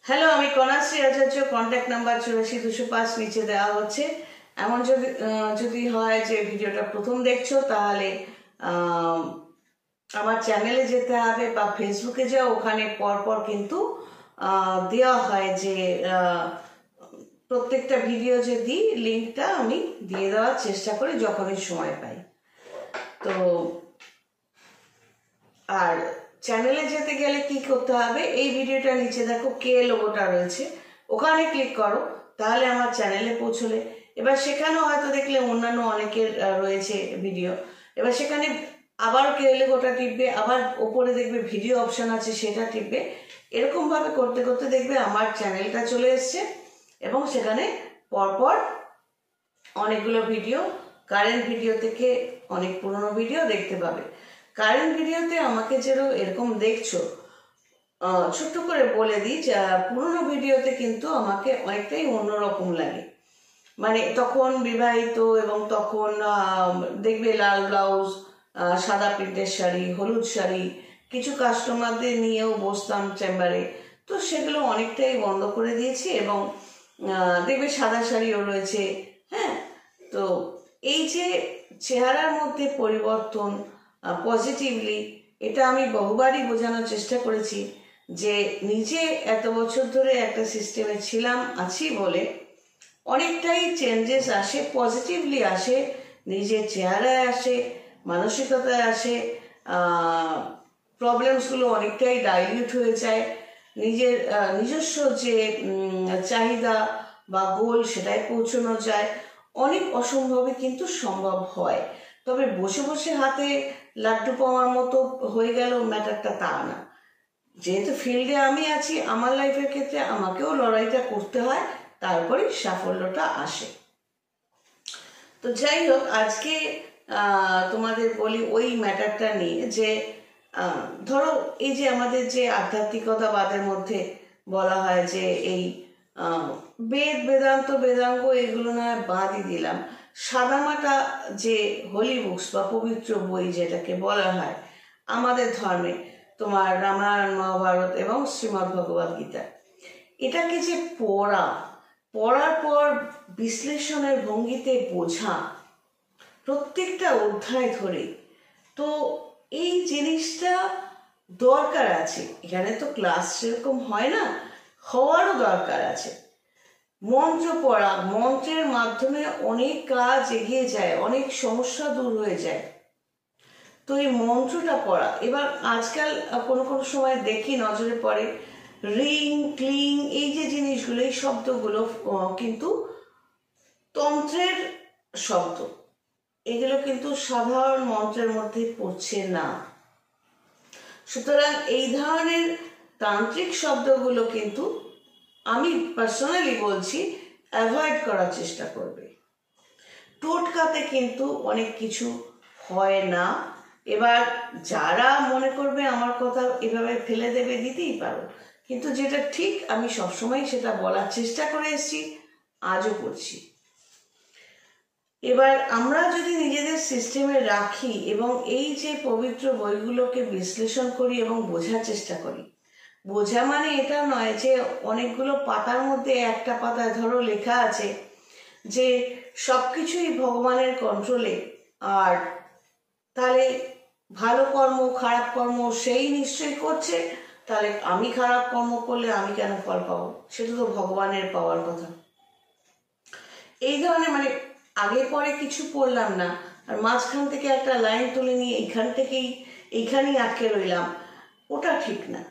Hello, আমি কন্যাশ্রী আচার্য। Contact number 84 205 নিচে দেওয়া হচ্ছে। এমন যদি হয় যে ভিডিওটা প্রথম দেখছো, তাহলে আমার চ্যানেলে যেতে হবে বা ফেসবুকে যাও। ওখানে পরপর কিন্তু দেওয়া হয় যে প্রত্যেকটা ভিডিও যে দিই, লিঙ্কটা আমি দিয়ে দেওয়ার চেষ্টা করি যখনই সময় পাই। তো আর চ্যানেলে যেতে গেলে কি করতে হবে, এই ভিডিওটা নিচে দেখো কে লোগোটা রয়েছে, ওখানে ক্লিক করো, তাহলে আমার চ্যানেলে পৌঁছলে। এবার সেখানেও হয়তো দেখলে অন্যান্য অনেকের রয়েছে ভিডিও। এবার সেখানে আবার কে লোগোটা টিপবে, আবার ওপরে দেখবে ভিডিও অপশন আছে, সেটা টিপবে। এরকম ভাবে করতে করতে দেখবে আমার চ্যানেলটা চলে এসছে এবং সেখানে পরপর অনেকগুলো ভিডিও, কারেন্ট ভিডিও থেকে অনেক পুরনো ভিডিও দেখতে পাবে। কারেন্ট ভিডিওতে আমাকে এরকম দেখছো, ছোট্ট করে বলে দিই যে পুরনো ভিডিওতে কিন্তু আমাকে অনেকটাই অন্যরকম লাগে। মানে তখন বিবাহিত, এবং তখন দেখবে লাল ব্লাউজ, সাদা প্রিন্টের শাড়ি, হলুদ শাড়ি, কিছু কাস্টমারদের নিয়েও বসতাম চেম্বারে। তো সেগুলো অনেকটাই বন্ধ করে দিয়েছি এবং দেখবে সাদা শাড়িও রয়েছে। হ্যাঁ, তো এই যে চেহারার মধ্যে পরিবর্তন পজিটিভলি, এটা আমি বহুবারই বোঝানোর চেষ্টা করেছি যে নিজে এত বছর ধরে একটা সিস্টেমে আছি বলে অনেকটাই চেঞ্জেস আসে, পজিটিভলি আসে, নিজের চেহারায় আসে, মানসিকতায় আসে। প্রবলেমসগুলো অনেকটাই ডাইলিউট হয়ে যায়। নিজের নিজস্ব যে চাহিদা বা গোল, সেটাই পৌঁছানো যায়। অনেক অসম্ভবে কিন্তু সম্ভব হয়। তবে বসে বসে হাতে লাড্ডু পাওয়ার মতো হয়ে গেল ম্যাটারটা, তা না। যেহেতু ফিল্ডে আমি আছি, আমার লাইফের ক্ষেত্রে আমাকেও লড়াইটা করতে হয়, তারপরে সাফল্যটা আসে। তো যাই হোক, আজকে তোমাদের বলি ওই ম্যাটারটা নিয়ে যে ধরো এই যে আমাদের যে আধ্যাত্মিকতাবাদের মধ্যে বলা হয় যে এই বেদ, বেদান্ত, বেদাঙ্গ এগুলো না বাদই দিলাম, সাদামাটা যে হোলি বুকস বা পবিত্র বই যেটাকে বলা হয় আমাদের ধর্মে, তোমার রামায়ণ, মহাভারত এবং শ্রীমদ্ ভগবদ গীতা, এটাকে যে পড়ার পর বিশ্লেষণের ভঙ্গিতে বোঝা প্রত্যেকটা অধ্যায় ধরে, তো এই জিনিসটা দরকার আছে। এখানে তো ক্লাস সেরকম হয় না, হওয়ারও দরকার আছে। মন্ত্র পড়া, মন্ত্রের মাধ্যমে অনেক কাজ এগিয়ে যায়, অনেক সমস্যা দূর হয়ে যায়। তো এই মন্ত্রটা পড়া, এবার আজকাল কোনো কোনো সময় দেখি, নজরে পড়ে রিং, ক্লিং, এই যে জিনিসগুলো, এই শব্দগুলো কিন্তু তন্ত্রের শব্দ। এগুলো কিন্তু সাধারণ মন্ত্রের মধ্যে পড়ছে না। সুতরাং এই ধরনের তান্ত্রিক শব্দগুলো কিন্তু আমি পার্সোনালি বলছি অ্যাভয়েড করার চেষ্টা করবে। টোটকাতে কিন্তু অনেক কিছু হয় না। এবার যারা মনে করবে আমার কথা এভাবে ফেলে দেবে, দিতেই পারো, কিন্তু যেটা ঠিক আমি সবসময় সেটা বলার চেষ্টা করে এসেছি, আজও করছি। এবার আমরা যদি নিজেদের সিস্টেমে রাখি এবং এই যে পবিত্র বইগুলোকে বিশ্লেষণ করি এবং বোঝার চেষ্টা করি, বোঝা মানে এটা নয় যে অনেকগুলো পাতার মধ্যে একটা পাতায় ধরো লেখা আছে যে সবকিছুই ভগবানের কন্ট্রোলে, আর তাহলে ভালো কর্ম খারাপ কর্ম সেই নিশ্চয়ই করছে, তাহলে আমি খারাপ কর্ম করলে আমি কেন ফল পাবো, সেটা তো ভগবানের পাওয়ার কথা। এই ধরনের মানে আগে পরে কিছু পড়লাম না, আর মাঝখান থেকে একটা লাইন তুলে নিয়ে এইখানেই আটকে রইলাম, ওটা ঠিক না।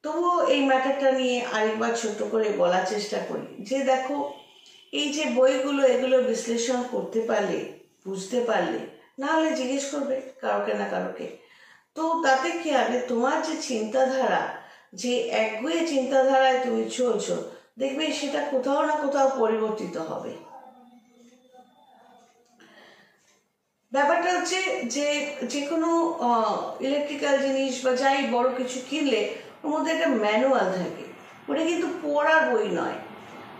তবুও এই ম্যাটারটা নিয়ে আরেকবার ছোট করে বলার চেষ্টা করি যে দেখো, এই যে বইগুলো, এগুলো বিশ্লেষণ করতে পারলে, বুঝতে পারলে, না হলে জিজ্ঞেস করবে কারোকে না কারোকে, তো তাতে কি হবে, তোমার যে চিন্তাধারা, যে একগুঁয়ে চিন্তাধারায় তুমি চলছো, দেখবে সেটা কোথাও না কোথাও পরিবর্তিত হবে। ব্যাপারটা হচ্ছে যে যে কোনো ইলেকট্রিক্যাল জিনিস বা যাই বড় কিছু কিনলে ওর মধ্যে একটা ম্যানুয়াল থাকে, ওটা কিন্তু পড়ার বই নয়,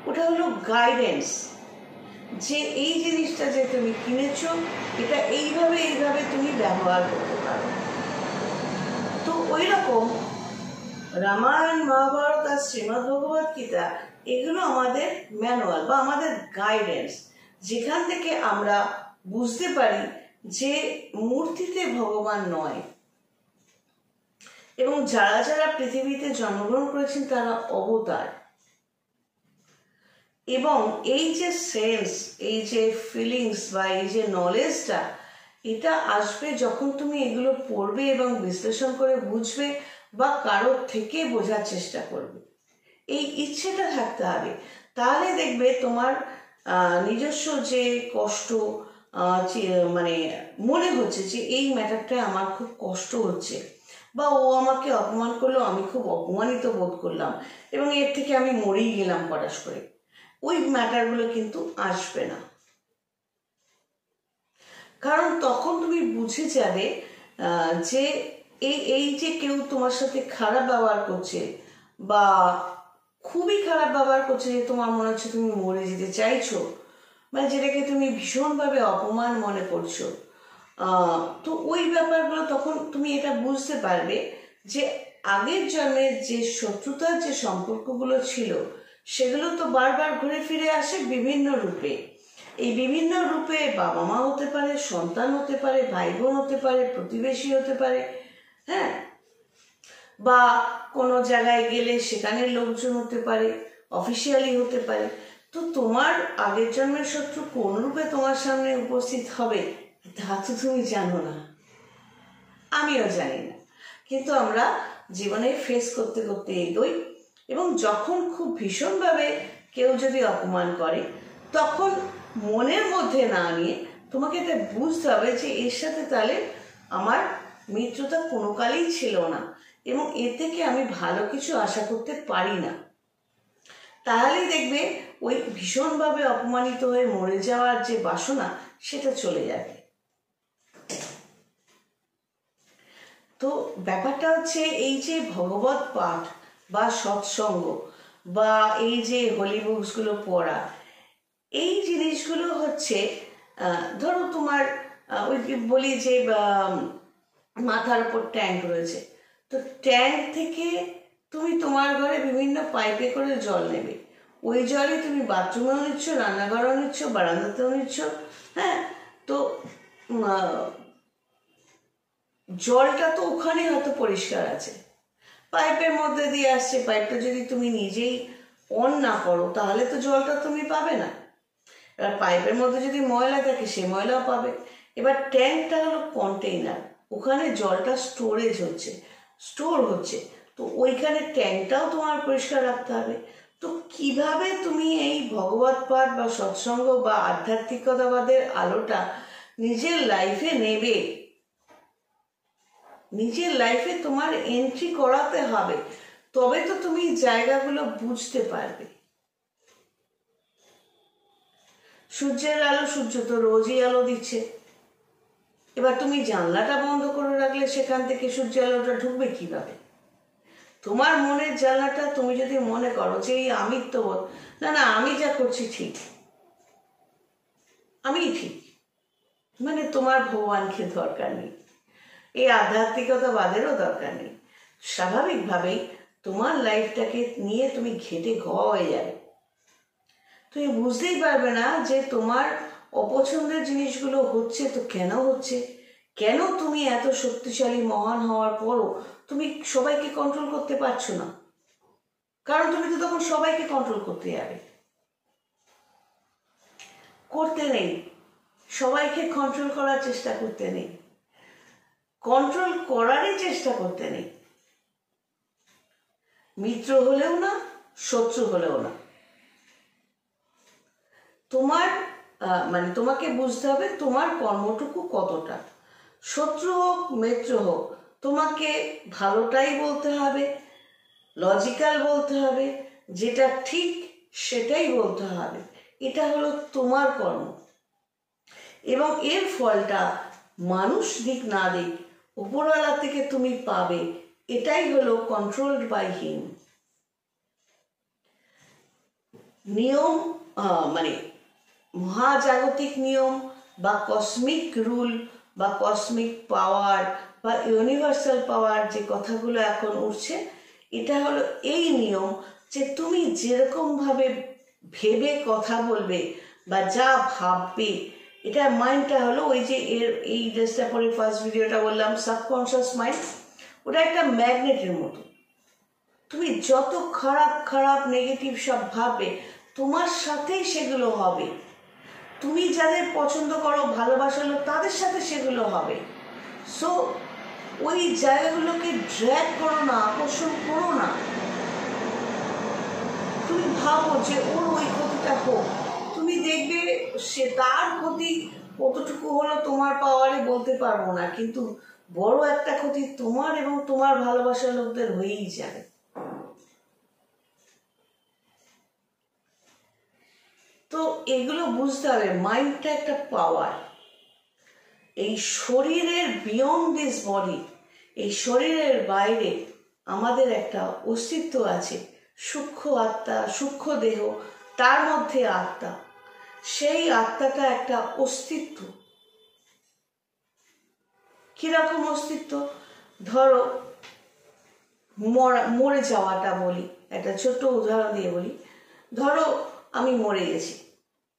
ওটা হলো গাইডেন্স, যে এই জিনিসটা যে তুমি কিনেছো এটা এইভাবে তুমি ব্যবহার করতে পারো। তো ওই রকম রামায়ণ, মহাভারত আর শ্রীমদ্ ভগবত গীতা এগুলো আমাদের ম্যানুয়াল বা আমাদের গাইডেন্স, যেখান থেকে আমরা বুঝতে পারি যে মূর্তিতে ভগবান নয়, এবং যারা যারা পৃথিবীতে জন্মগ্রহণ করেছেন তারা অবতার। এবং এই যে সেন্স, এই যে ফিলিংস বা এই যে নলেজটা, এটা আসবে যখন তুমি এগুলো পড়বে এবং বিশ্লেষণ করে বুঝবে বা কারোর থেকে বোঝার চেষ্টা করবে। এই ইচ্ছেটা থাকতে হবে, তাহলে দেখবে তোমার নিজস্ব যে কষ্ট, মানে মনে হচ্ছে যে এই ম্যাটারটায় আমার খুব কষ্ট হচ্ছে, বা ও আমাকে অপমান করলো, আমি খুব অপমানিত বোধ করলাম এবং এর থেকে আমি মরেই গেলাম পটাশ করে, ওই ম্যাটারগুলো কিন্তু আসবে না। কারণ তখন তুমি বুঝে যাবে যে এই যে কেউ তোমার সাথে খারাপ ব্যবহার করছে বা খুবই খারাপ ব্যবহার করছে, যে তোমার মনে হচ্ছে তুমি মরে যেতে চাইছো, মানে যেটাকে তুমি ভীষণভাবে অপমান মনে করছো, তো ওই ব্যাপারগুলো তখন তুমি এটা বুঝতে পারবে যে আগের জন্মের যে শত্রুতার যে সম্পর্কগুলো ছিল সেগুলো তো বারবার ঘুরে ফিরে আসে বিভিন্ন রূপে। এই বিভিন্ন রূপে বাবা মা হতে পারে, সন্তান হতে পারে, ভাই বোন হতে পারে, প্রতিবেশী হতে পারে, হ্যাঁ, বা কোনো জায়গায় গেলে সেখানের লোকজন হতে পারে, অফিসিয়ালি হতে পারে। তো তোমার আগের জন্মের শত্রু কোন রূপে তোমার সামনে উপস্থিত হবে তা তো তুমি জানো না, আমিও জানি না, কিন্তু আমরা জীবনে ফেস করতে করতে এগোই। এবং যখন খুব ভীষণভাবে কেউ যদি অপমান করে, তখন মনের মধ্যে না নিয়ে তোমাকে এটা বুঝতে হবে যে এর সাথে তাহলে আমার মিত্রতা কোনো কালেই ছিল না এবং এর থেকে আমি ভালো কিছু আশা করতে পারি না। তাহলেই দেখবে ওই ভীষণভাবে অপমানিত হয়ে মরে যাওয়ার যে বাসনা সেটা চলে যাবে। তো ব্যাপারটা হচ্ছে এই যে ভগবত পাঠ বা সৎসঙ্গ বা এই যে হোলি বুকসগুলো পড়া, এই জিনিসগুলো হচ্ছে ধরো তোমার ওই বলি যে মাথার উপর ট্যাঙ্ক রয়েছে, তো ট্যাঙ্ক থেকে তুমি তোমার ঘরে বিভিন্ন পাইপে করে জল নেবে, ওই জলে তুমি বাথরুমেও নিচ্ছ, রান্নাঘরেও নিচ্ছ, বারান্দাতেও নিচ্ছ, হ্যাঁ, তো জলটা তো ওখানে হয়তো পরিষ্কার আছে, পাইপের মধ্যে দিয়ে আসছে, পাইপটা যদি তুমি নিজেই অন না করো তাহলে তো জলটা তুমি পাবে না। এবার পাইপের মধ্যে যদি ময়লা থাকে সে ময়লাও পাবে। এবার ট্যাঙ্কটা হলো কন্টেইনার, ওখানে জলটা স্টোর হচ্ছে, তো ওইখানে ট্যাঙ্কটাও তোমার পরিষ্কার রাখতে হবে। তো কিভাবে তুমি এই ভগবত পাঠ বা সৎসঙ্গ বা আধ্যাত্মিকতাবাদের আলোটা নিজের লাইফে নেবে, নিজের লাইফে তোমার এন্ট্রি করাতে হবে, তবে তো তুমি জায়গাগুলো বুঝতে পারবে। সূর্যের আলো, সূর্য তো রোজই আলো দিচ্ছে, এবার তুমি জানলাটা বন্ধ করে রাখলে সেখান থেকে সূর্যের আলোটা ঢুকবে কিভাবে? তোমার মনের জানলাটা তুমি যদি মনে করো যে এই আমি তো না আমি যা করছি ঠিক, আমি ঠিক, মানে তোমার ভগবানকে দরকার নেই, এই আধ্যাত্মিকতাবাদেরও দরকার নেই, স্বাভাবিকভাবেই তোমার লাইফটাকে নিয়ে তুমি ঘেটে হয়ে যাবে। তুমি বুঝতেই পারবে না যে তোমার অপছন্দের জিনিসগুলো হচ্ছে তো কেন হচ্ছে, কেন তুমি এত শক্তিশালী মহান হওয়ার পরও তুমি সবাইকে কন্ট্রোল করতে পারছো না, কারণ তুমি তো তখন সবাইকে কন্ট্রোল করতে যাবে, করতে নেই, সবাইকে কন্ট্রোল করার চেষ্টা করতে নেই, কন্ট্রোল করারই চেষ্টা করতে নেই, মিত্র হলেও না, শত্রু হলেও না। তোমার মানে তোমাকে বুঝতে হবে তোমার কর্মটুকু কতটা, শত্রু হোক মিত্র হোক তোমাকে ভালোটাই বলতে হবে, লজিক্যাল বলতে হবে, যেটা ঠিক সেটাই বলতে হবে, এটা হলো তোমার কর্ম। এবং এর ফলটা মানুষ দিক না দিক উপরওয়ালা থেকে তুমি পাবে, এটাই হলো কন্ট্রোলড বাই হিম। নিয়ম মানে মহাজাগতিক নিয়ম বা কসমিক রুল বা কসমিক পাওয়ার বা ইউনিভার্সাল পাওয়ার যে কথাগুলো এখন উঠছে, এটা হলো এই নিয়ম যে তুমি যেরকম ভাবে ভেবে কথা বলবে বা যা ভাববে, এটা মাইন্ডটা হলো ওই যে এই ড্রেসটা পরে ফার্স্ট ভিডিওটা বললাম সাবকনশিয়াস মাইন্ড, ওটা একটা ম্যাগনেটের মতো। তুমি যত খারাপ খারাপ নেগেটিভ সব ভাববে, তোমার সাথেই সেগুলো হবে। তুমি যাদের পছন্দ করো, ভালোবাসার লোক, তাদের সাথে সেগুলো হবে। সো ওই জায়গাগুলোকে ড্র্যাগ করো না, আকর্ষণ করো না। তুমি ভাবো যে ওর ওই ক্ষতিটা হোক, তুমি দেখবে সে তার ক্ষতি কতটুকু হলো তোমার পাওয়ারে বলতে পারবো না, কিন্তু বড় একটা ক্ষতি তোমার এবং তোমার ভালোবাসার লোকদের হয়েই যাবে। তো এগুলো বুঝতে হবে, মাইন্ডটা একটা পাওয়ার। এই শরীরের বিয়ন্ড দিস বডি, এই শরীরের বাইরে আমাদের একটা অস্তিত্ব আছে, সূক্ষ্ম আত্মা, সূক্ষ্ম দেহ, তার মধ্যে আত্মা। সেই আত্মাটা একটা অস্তিত্ব। কিরকম অস্তিত্ব? ধরো মরে যাওয়াটা বলি, একটা ছোট্ট উদাহরণ দিয়ে বলি। ধরো আমি মরে গেছি,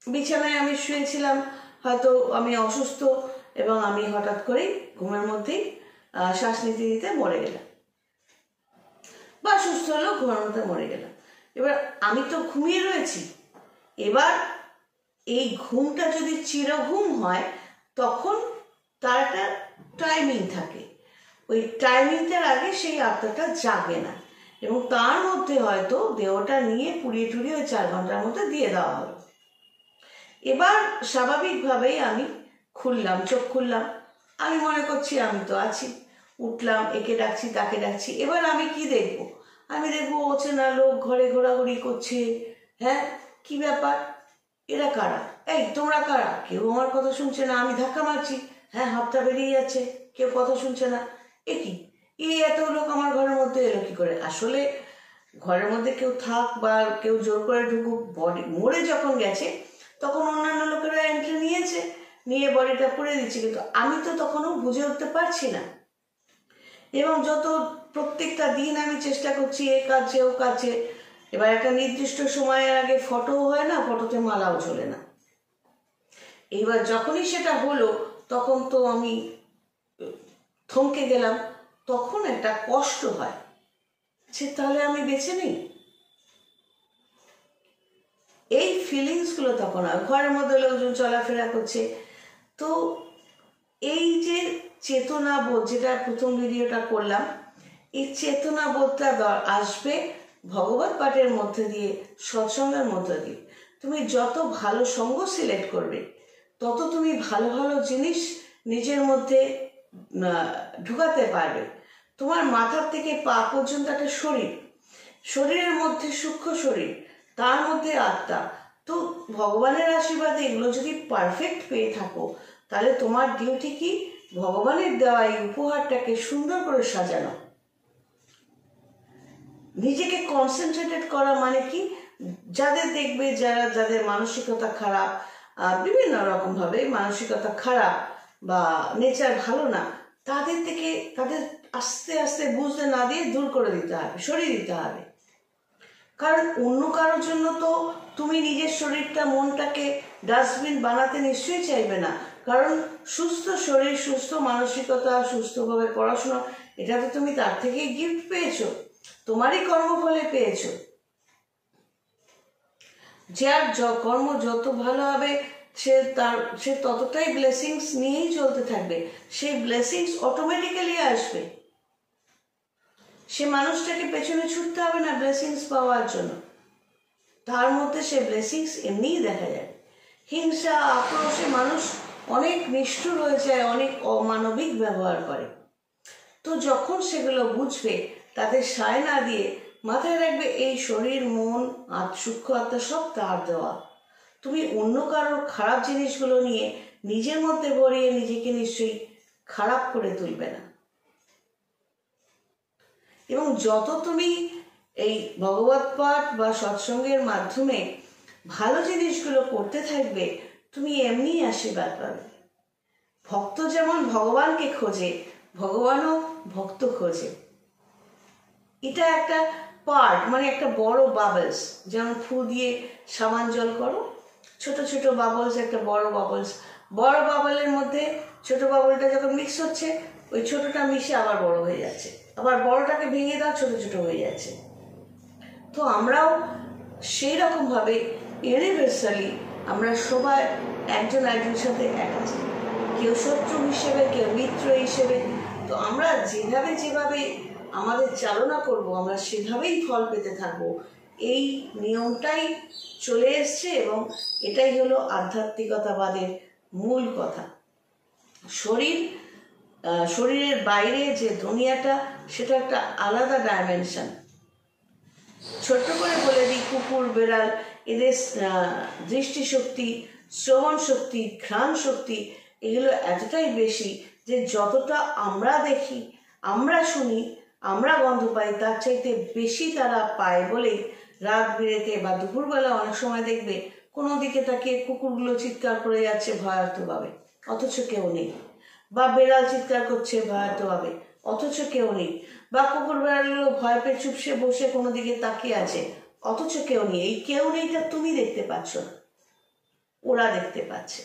বিছানায় আমি শুয়েছিলাম, হয়তো আমি অসুস্থ এবং আমি হঠাৎ করেই ঘুমের মধ্যেই শ্বাস নিতে নিতে মরে গেলাম, বা সুস্থ হলেও ঘুমের মধ্যে মরে গেলাম। এবার আমি তো ঘুমিয়ে রয়েছি। এবার এই ঘুমটা যদি চিরঘুম হয়, তখন তার একটা টাইমিং থাকে। ওই টাইমিংটার আগে সেই আত্মাটা জাগে না, এবং তার মধ্যে হয়তো দেহটা নিয়ে পুড়িয়ে টুড়িয়ে ওই 4 ঘন্টার মধ্যে দিয়ে দেওয়া হলো। এবার স্বাভাবিকভাবেই আমি খুললাম, চোখ খুললাম, আমি মনে করছি আমি তো আছি, উঠলাম, একে ডাকছি তাকে ডাকছি। এবার আমি কি দেখবো? আমি দেখবো অচেনা লোক ঘরে ঘোরাঘুরি করছে। হ্যাঁ, কি ব্যাপার, এরা কারা? এই তোমরা কারা? কেউ আমার কথা শুনছে না, আমি ধাক্কা মারছি, হ্যাঁ হাতটা বেরিয়ে যাচ্ছে, কেউ কথা শুনছে না। এ কি, এই এত লোক আমার ঘরের মধ্যে এলো কি করে? আসলে ঘরের মধ্যে কেউ থাক বা কেউ জোর করে ঢুকুক, বডি মরে যখন গেছে তখন অন্যান্য লোকেরা এন্ট্রি নিয়েছে, নিয়ে বডিটা পুড়ে দিচ্ছে, কিন্তু আমি তো তখনও বুঝে উঠতে পারছি না। এবং প্রত্যেকটা দিন আমি চেষ্টা করছি এ কাজে ও কাজে। এবার একটা নির্দিষ্ট সময়ের আগে ফটো হয় না, ফটোতে মালাও চলে না। এইবার যখনই সেটা হলো, তখন তো আমি থমকে গেলাম। তখন একটা কষ্ট হয় যে তাহলে আমি বেঁচে নেই। এই ফিলিংসগুলো তখন হয়। ঘরের মধ্যে লোকজন চলাফেরা করছে, তো এই যে চেতনাবোধ, যেটা প্রথম ভিডিওটা করলাম, এই চেতনাবোধটা আসবে ভগবত পাঠের মধ্যে দিয়ে, সৎসঙ্গের মধ্যে দিয়ে। তুমি যত ভালো সঙ্গ সিলেক্ট করবে, তত তুমি ভালো ভালো জিনিস নিজের মধ্যে ঢুকাতে পারবে। তোমার মাথার থেকে পা পর্যন্ত একটা শরীর, শরীরের মধ্যে সূক্ষ্ম শরীর, তার মধ্যে আত্মা। তো ভগবানের আশীর্বাদে এগুলো যদি পারফেক্ট পেয়ে থাকো, তাহলে তোমার ডিউটি কি? ভগবানের দেওয়া এই উপহারটাকে সুন্দর করে সাজানো। নিজেকে কনসেন্ট্রেটেড করা মানে কি? যাদের দেখবে, যাদের মানসিকতা খারাপ, বিভিন্ন রকম ভাবে মানসিকতা খারাপ বা নেচার ভালো না, তাদের থেকে তাদের আস্তে আস্তে বুঝতে না দিয়ে দূর করে দিতে হবে, সরিয়ে দিতে হবে। কারণ অন্য কারোর জন্য তো তুমি নিজের শরীরটা, মনটাকে ডাস্টবিন বানাতে নিশ্চয়ই চাইবে না। কারণ সুস্থ শরীর, সুস্থ মানসিকতা, সুস্থভাবে পড়াশোনা, এটা তো তুমি তার থেকেই গিফট পেয়েছো, তোমারই কর্মফলে পেয়েছো। যার কর্ম যত ভালো হবে, সে ততটাই ব্লেসিংস নিয়েই চলতে থাকবে। সেই ব্লেসিংস অটোমেটিক্যালি আসবে। সে মানুষটাকে পেছনে ছুটতে হবে না ব্লেসিংস পাওয়ার জন্য, তার মধ্যে সে ব্লেসিংস এমনিই দেখা যায়। হিংসা, আক্রোশে মানুষ অনেক নিষ্ঠুর হয়ে যায়, অনেক অমানবিক ব্যবহার করে। তো যখন সেগুলো বুঝবে, তাদের সায় না দিয়ে মাথায় রাখবে এই শরীর, মন, সূক্ষ্ম আত্মা সব তার দেওয়া। তুমি অন্য কারোর খারাপ জিনিসগুলো নিয়ে নিজের মধ্যে ভরিয়ে নিজেকে নিশ্চয়ই খারাপ করে তুলবে না। এবং যত তুমি এই ভগবত পাঠ বা সৎসঙ্গের মাধ্যমে ভালো জিনিসগুলো করতে থাকবে, তুমি এমনি আশীর্বাদ পাবে। ভক্ত যেমন ভগবানকে খোঁজে, ভগবানও ভক্ত খোঁজে। এটা একটা পার্ট, মানে একটা বড় বাবলস, যেমন ফু দিয়ে সাবান জল করো, ছোট ছোট বাবলস, একটা বড় বাবলস, বড় বাবলের মধ্যে ছোট বাবলটা যখন মিক্স হচ্ছে, ওই ছোটটা মিশে আবার বড় হয়ে যাচ্ছে, আবার বড়টাকে ভেঙে দাও, ছোট ছোট হয়ে যাচ্ছে। তো আমরাও সেই রকমভাবে ইউনিভার্সালি আমরা সবাই একজন একজনের সাথে এক আছি, কেউ শত্রু হিসেবে, কেউ মিত্র হিসেবে। তো আমরা যেভাবে যেভাবে আমাদের চালনা করব, আমরা সেভাবেই ফল পেতে থাকবো, এই নিয়মটাই চলে এসছে। এবং এটাই হলো আধ্যাত্মিকতাবাদের মূল কথা। শরীরের বাইরে যে দুনিয়াটা, সেটা একটা আলাদা ডাইমেনশন। ছোট্ট করে বলে দিই, কুকুর, বেড়াল, এদের দৃষ্টিশক্তি, শ্রবণ শক্তি, ঘ্রাণ শক্তি, এগুলো এতটাই বেশি যে যতটা আমরা দেখি, আমরা শুনি, আমরা গন্ধ পাই, তার চাইতে বেশি তারা পায়। বলেই রাত বিরেতে বা দুপুরবেলা অনেক সময় দেখবে কোনো দিকে তাকিয়ে কুকুরগুলো চিৎকার করে যাচ্ছে ভয়ার্তভাবে, অথচ কেউ নেই, বা বেড়াল চিৎকার করছে ভয়ার্তভাবে, অথচ কেউ নেই, বা কুকুর বেড়ালগুলো ভয় পেয়ে চুপসে বসে কোনো দিকে তাকিয়ে আছে, অথচ কেউ নেই। এই কেউ নেইটা তুমি দেখতে পাচ্ছ না, ওরা দেখতে পাচ্ছে।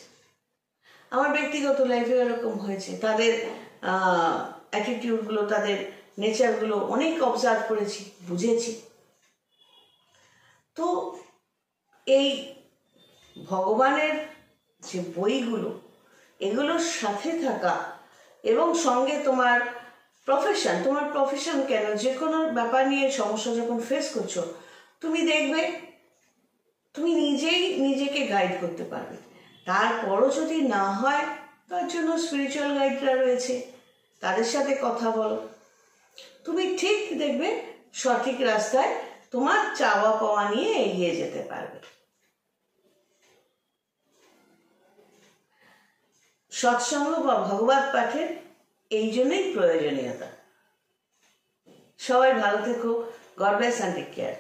আমার ব্যক্তিগত লাইফে এরকম হয়েছে, তাদের অ্যাটিটিউডগুলো, তাদের নেচারগুলো অনেক অবজার্ভ করেছি, বুঝেছি। তো এই ভগবানের যে বইগুলো, এগুলোর সাথে থাকা এবং সঙ্গে তোমার প্রফেশন কেন, যে কোনো ব্যাপার নিয়ে সমস্যা যখন ফেস করছো, তুমি দেখবে তুমি নিজেই নিজেকে গাইড করতে পারবে। তারপরও যদি না হয়, তার জন্য স্পিরিচুয়াল গাইডরা রয়েছে, তাদের সাথে কথা বলো, তুমি ঠিক দেখবে সঠিক রাস্তায় তোমার চাওয়া পাওয়া নিয়ে এগিয়ে যেতে পারবে। সৎসঙ্গ বা ভগবত পাঠের এই জন্যই প্রয়োজনীয়তা। সবাই ভালো থেকো। God bless and take care.